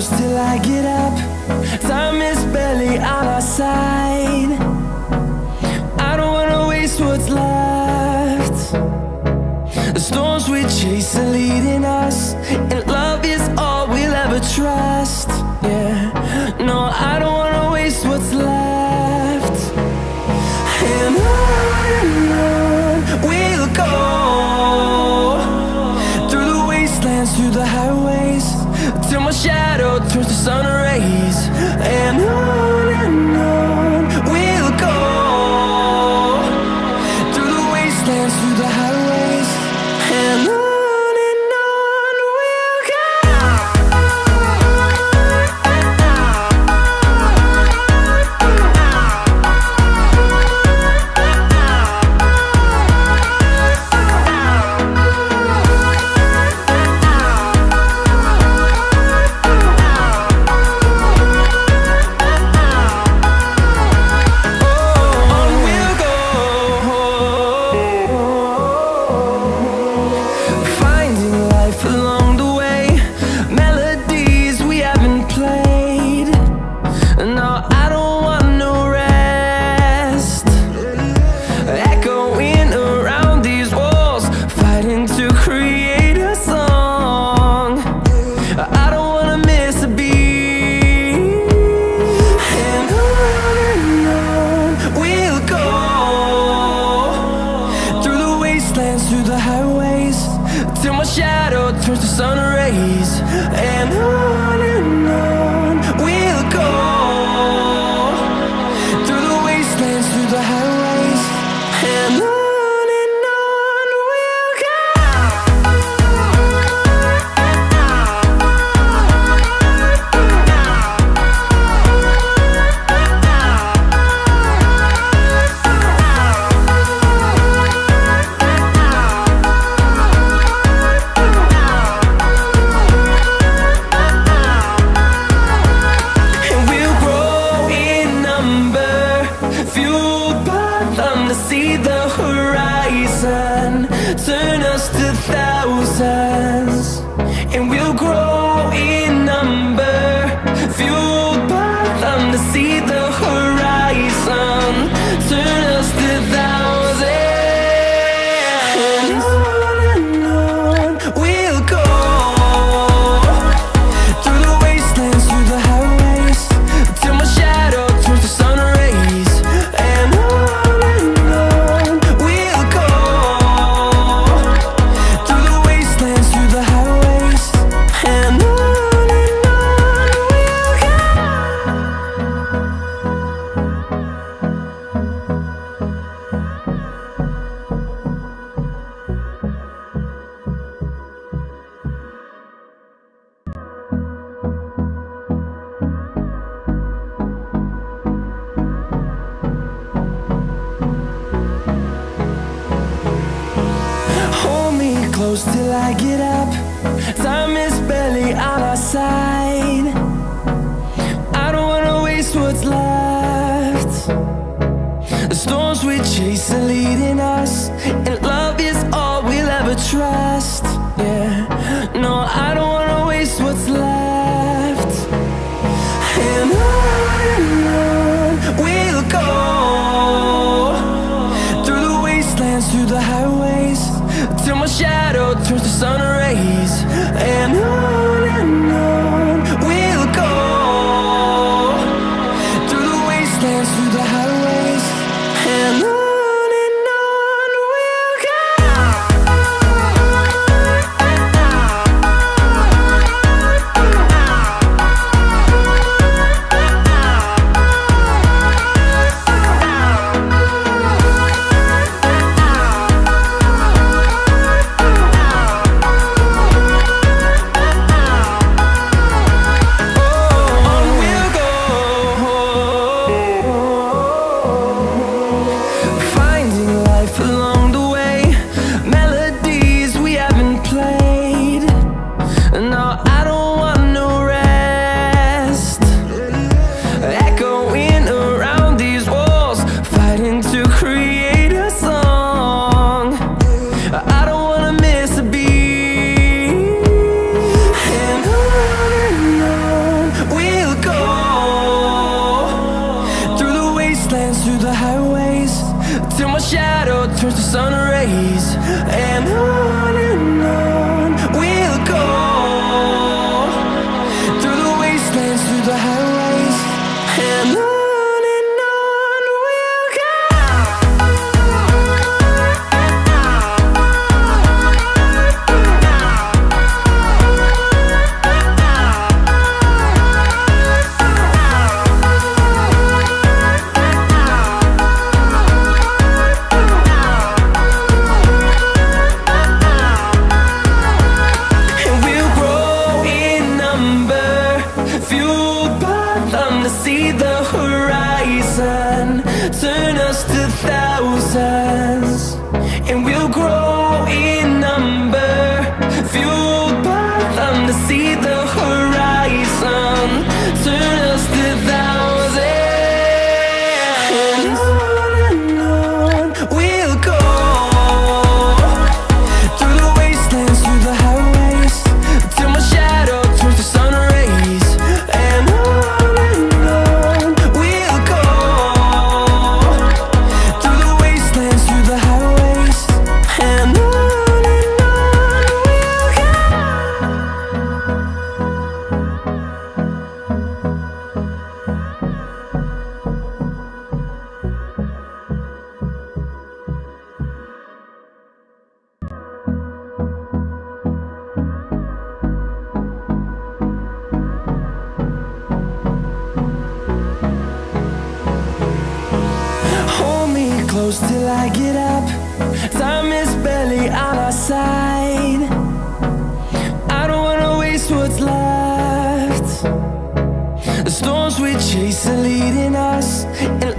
close till I get up. Time is barely on our side. I don't wanna waste what's left. The storms we chase are leading us, and love is all we'll ever trust. Yeah, no, I don't wanna waste what's left. And on we'll go, through the wastelands, through the highways, till my shadow turns to sun rays. And on we'll go, through the wastelands, through the highways, and on we'll go. Through the highways, till my shadow turns to sun rays. And on we'll go, through the wastelands, through the highways, and on we'll go. See the horizon turn us to thousands, and we'll grow in number, fueled by them. To see the horizon turn us to thousands, and on we'll go, through the wastelands, through the highways, till my shadow turns to sun rays. And close till I get up. Time is barely on our side. I don't wanna waste what's left. The storms we chase are leading us, and love is all we'll ever trust. Yeah, no, I don't wanna waste what's left. And on we'll go, through the wastelands, through the highways, till my shadow turns to sun rays. And on we'll go, through the wastelands, through the highways, and on we'll go. wastelands, through the highways, till my shadow turns to sun rays. And on we'll go, through the wastelands, through the highways, and on. Turn us to thousands, and we'll grow in number, fueled by them to see the horizon. Turn us to thousands, and on we'll go, through the wastelands, through the highways, till my shadow turns to sun rays. And on we'll go, through the wastelands, through the highways, and on we'll go. Hold me close till I get up. Time is barely on our side. I don't wanna waste what's left. The storms we chase are leading us, and